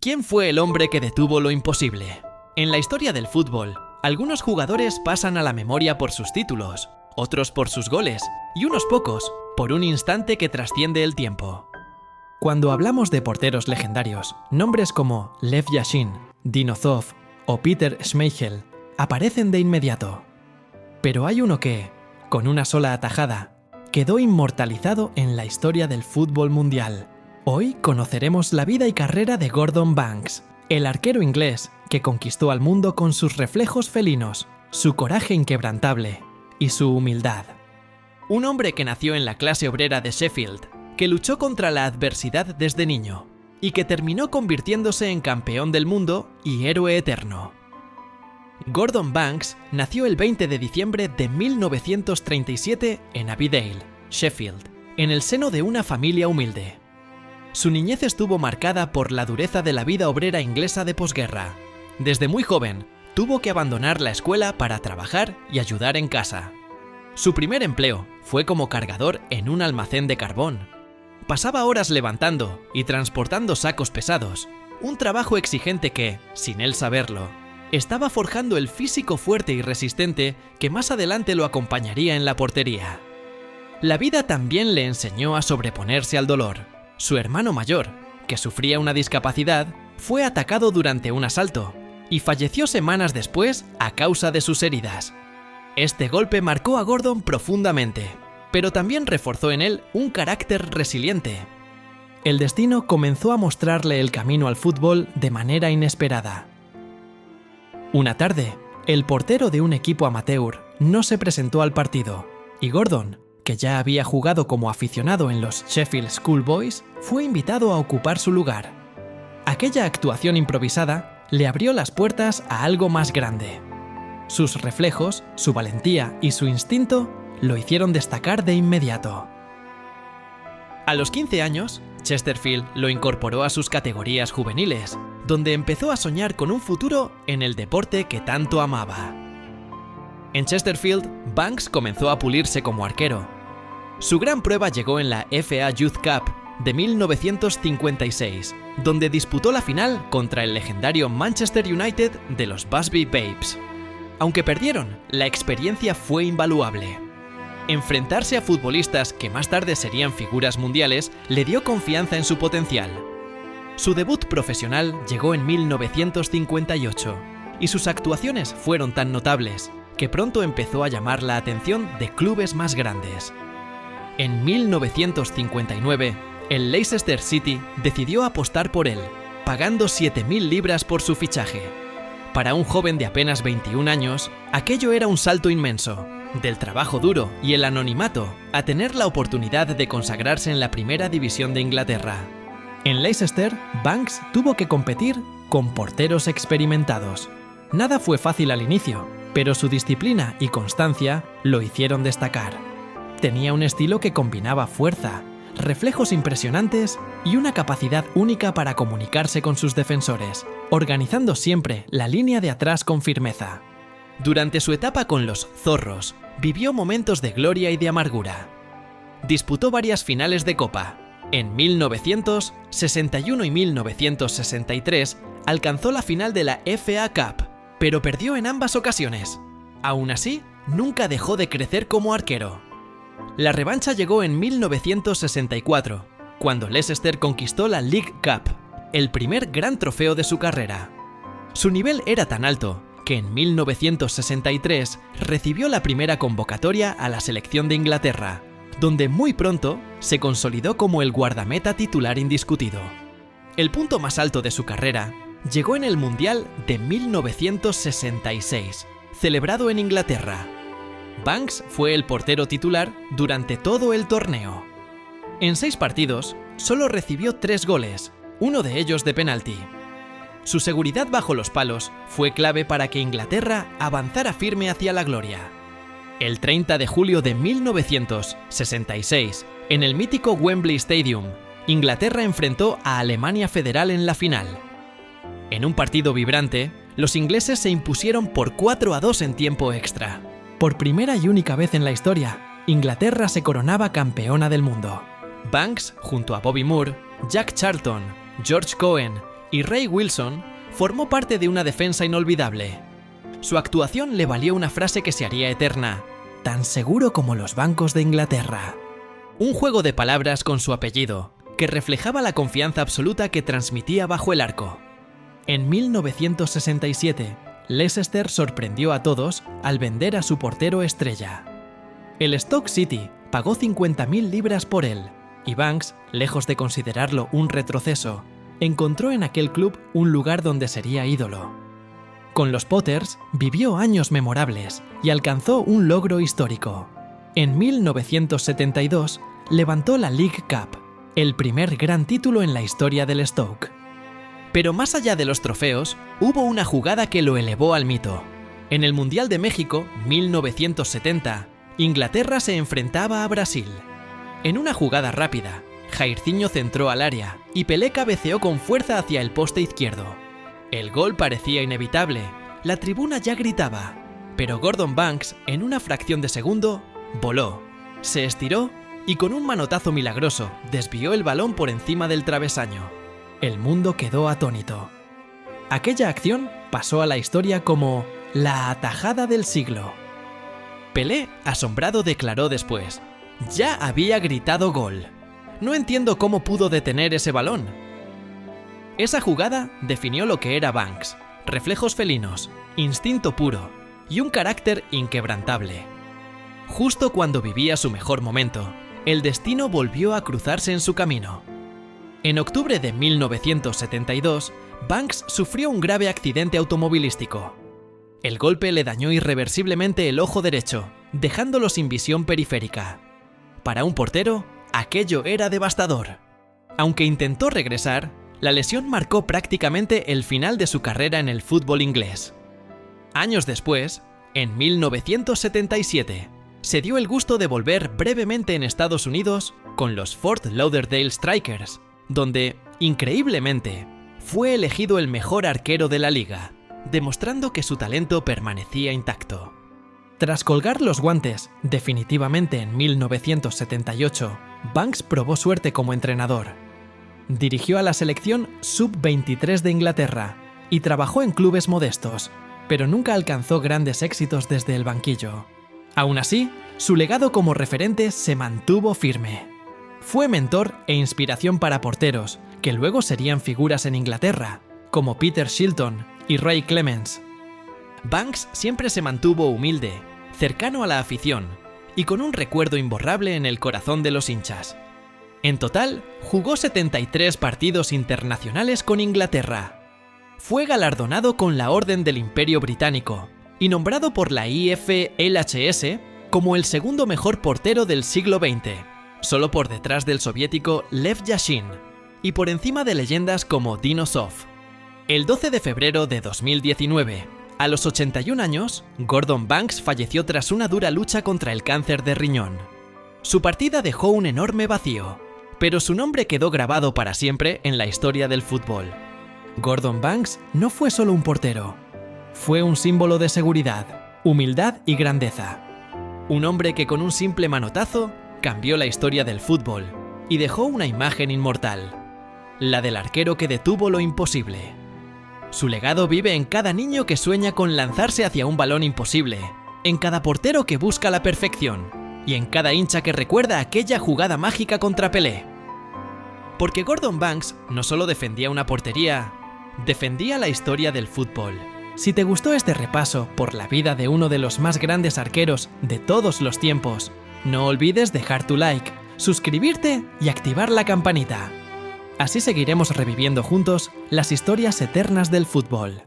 ¿Quién fue el hombre que detuvo lo imposible? En la historia del fútbol, algunos jugadores pasan a la memoria por sus títulos, otros por sus goles y unos pocos por un instante que trasciende el tiempo. Cuando hablamos de porteros legendarios, nombres como Lev Yashin, Dino Zoff o Peter Schmeichel aparecen de inmediato. Pero hay uno que, con una sola atajada, quedó inmortalizado en la historia del fútbol mundial. Hoy conoceremos la vida y carrera de Gordon Banks, el arquero inglés que conquistó al mundo con sus reflejos felinos, su coraje inquebrantable y su humildad. Un hombre que nació en la clase obrera de Sheffield, que luchó contra la adversidad desde niño y que terminó convirtiéndose en campeón del mundo y héroe eterno. Gordon Banks nació el 20 de diciembre de 1937 en Abbeydale, Sheffield, en el seno de una familia humilde. Su niñez estuvo marcada por la dureza de la vida obrera inglesa de posguerra. Desde muy joven, tuvo que abandonar la escuela para trabajar y ayudar en casa. Su primer empleo fue como cargador en un almacén de carbón. Pasaba horas levantando y transportando sacos pesados, un trabajo exigente que, sin él saberlo, estaba forjando el físico fuerte y resistente que más adelante lo acompañaría en la portería. La vida también le enseñó a sobreponerse al dolor. Su hermano mayor, que sufría una discapacidad, fue atacado durante un asalto y falleció semanas después a causa de sus heridas. Este golpe marcó a Gordon profundamente, pero también reforzó en él un carácter resiliente. El destino comenzó a mostrarle el camino al fútbol de manera inesperada. Una tarde, el portero de un equipo amateur no se presentó al partido y Gordon, que ya había jugado como aficionado en los Sheffield Schoolboys, fue invitado a ocupar su lugar. Aquella actuación improvisada le abrió las puertas a algo más grande. Sus reflejos, su valentía y su instinto lo hicieron destacar de inmediato. A los 15 años, Chesterfield lo incorporó a sus categorías juveniles, donde empezó a soñar con un futuro en el deporte que tanto amaba. En Chesterfield, Banks comenzó a pulirse como arquero. Su gran prueba llegó en la FA Youth Cup de 1956, donde disputó la final contra el legendario Manchester United de los Busby Babes. Aunque perdieron, la experiencia fue invaluable. Enfrentarse a futbolistas que más tarde serían figuras mundiales le dio confianza en su potencial. Su debut profesional llegó en 1958 y sus actuaciones fueron tan notables que pronto empezó a llamar la atención de clubes más grandes. En 1959, el Leicester City decidió apostar por él, pagando 7.000 libras por su fichaje. Para un joven de apenas 21 años, aquello era un salto inmenso, del trabajo duro y el anonimato a tener la oportunidad de consagrarse en la primera división de Inglaterra. En Leicester, Banks tuvo que competir con porteros experimentados. Nada fue fácil al inicio, pero su disciplina y constancia lo hicieron destacar. Tenía un estilo que combinaba fuerza, reflejos impresionantes y una capacidad única para comunicarse con sus defensores, organizando siempre la línea de atrás con firmeza. Durante su etapa con los Zorros, vivió momentos de gloria y de amargura. Disputó varias finales de Copa. En 1961 y 1963 alcanzó la final de la FA Cup, pero perdió en ambas ocasiones. Aún así, nunca dejó de crecer como arquero. La revancha llegó en 1964, cuando Leicester conquistó la League Cup, el primer gran trofeo de su carrera. Su nivel era tan alto que en 1963 recibió la primera convocatoria a la selección de Inglaterra, donde muy pronto se consolidó como el guardameta titular indiscutido. El punto más alto de su carrera llegó en el Mundial de 1966, celebrado en Inglaterra. Banks fue el portero titular durante todo el torneo. En 6 partidos, solo recibió 3 goles, uno de ellos de penalti. Su seguridad bajo los palos fue clave para que Inglaterra avanzara firme hacia la gloria. El 30 de julio de 1966, en el mítico Wembley Stadium, Inglaterra enfrentó a Alemania Federal en la final. En un partido vibrante, los ingleses se impusieron por 4-2 en tiempo extra. Por primera y única vez en la historia, Inglaterra se coronaba campeona del mundo. Banks, junto a Bobby Moore, Jack Charlton, George Cohen y Ray Wilson formó parte de una defensa inolvidable. Su actuación le valió una frase que se haría eterna: tan seguro como los bancos de Inglaterra. Un juego de palabras con su apellido, que reflejaba la confianza absoluta que transmitía bajo el arco. En 1967, Leicester sorprendió a todos al vender a su portero estrella. El Stoke City pagó 50.000 libras por él, y Banks, lejos de considerarlo un retroceso, encontró en aquel club un lugar donde sería ídolo. Con los Potters vivió años memorables y alcanzó un logro histórico. En 1972 levantó la League Cup, el primer gran título en la historia del Stoke. Pero más allá de los trofeos, hubo una jugada que lo elevó al mito. En el Mundial de México, 1970, Inglaterra se enfrentaba a Brasil. En una jugada rápida, Jairzinho centró al área y Pelé cabeceó con fuerza hacia el poste izquierdo. El gol parecía inevitable, la tribuna ya gritaba, pero Gordon Banks, en una fracción de segundo, voló, se estiró y con un manotazo milagroso desvió el balón por encima del travesaño. El mundo quedó atónito. Aquella acción pasó a la historia como la atajada del siglo. Pelé, asombrado, declaró después: «Ya había gritado gol. No entiendo cómo pudo detener ese balón». Esa jugada definió lo que era Banks: reflejos felinos, instinto puro y un carácter inquebrantable. Justo cuando vivía su mejor momento, el destino volvió a cruzarse en su camino. En octubre de 1972, Banks sufrió un grave accidente automovilístico. El golpe le dañó irreversiblemente el ojo derecho, dejándolo sin visión periférica. Para un portero, aquello era devastador. Aunque intentó regresar, la lesión marcó prácticamente el final de su carrera en el fútbol inglés. Años después, en 1977, se dio el gusto de volver brevemente en Estados Unidos con los Fort Lauderdale Strikers, donde, increíblemente, fue elegido el mejor arquero de la liga, demostrando que su talento permanecía intacto. Tras colgar los guantes definitivamente en 1978, Banks probó suerte como entrenador. Dirigió a la selección sub-23 de Inglaterra y trabajó en clubes modestos, pero nunca alcanzó grandes éxitos desde el banquillo. Aún así, su legado como referente se mantuvo firme. Fue mentor e inspiración para porteros, que luego serían figuras en Inglaterra, como Peter Shilton y Ray Clemence. Banks siempre se mantuvo humilde, cercano a la afición y con un recuerdo imborrable en el corazón de los hinchas. En total, jugó 73 partidos internacionales con Inglaterra. Fue galardonado con la Orden del Imperio Británico y nombrado por la IFLHS como el segundo mejor portero del siglo XX, solo por detrás del soviético Lev Yashin y por encima de leyendas como Dino Zoff. El 12 de febrero de 2019, a los 81 años, Gordon Banks falleció tras una dura lucha contra el cáncer de riñón. Su partida dejó un enorme vacío, pero su nombre quedó grabado para siempre en la historia del fútbol. Gordon Banks no fue solo un portero, fue un símbolo de seguridad, humildad y grandeza. Un hombre que con un simple manotazo cambió la historia del fútbol y dejó una imagen inmortal, la del arquero que detuvo lo imposible. Su legado vive en cada niño que sueña con lanzarse hacia un balón imposible, en cada portero que busca la perfección y en cada hincha que recuerda aquella jugada mágica contra Pelé. Porque Gordon Banks no solo defendía una portería, defendía la historia del fútbol. Si te gustó este repaso por la vida de uno de los más grandes arqueros de todos los tiempos, no olvides dejar tu like, suscribirte y activar la campanita. Así seguiremos reviviendo juntos las historias eternas del fútbol.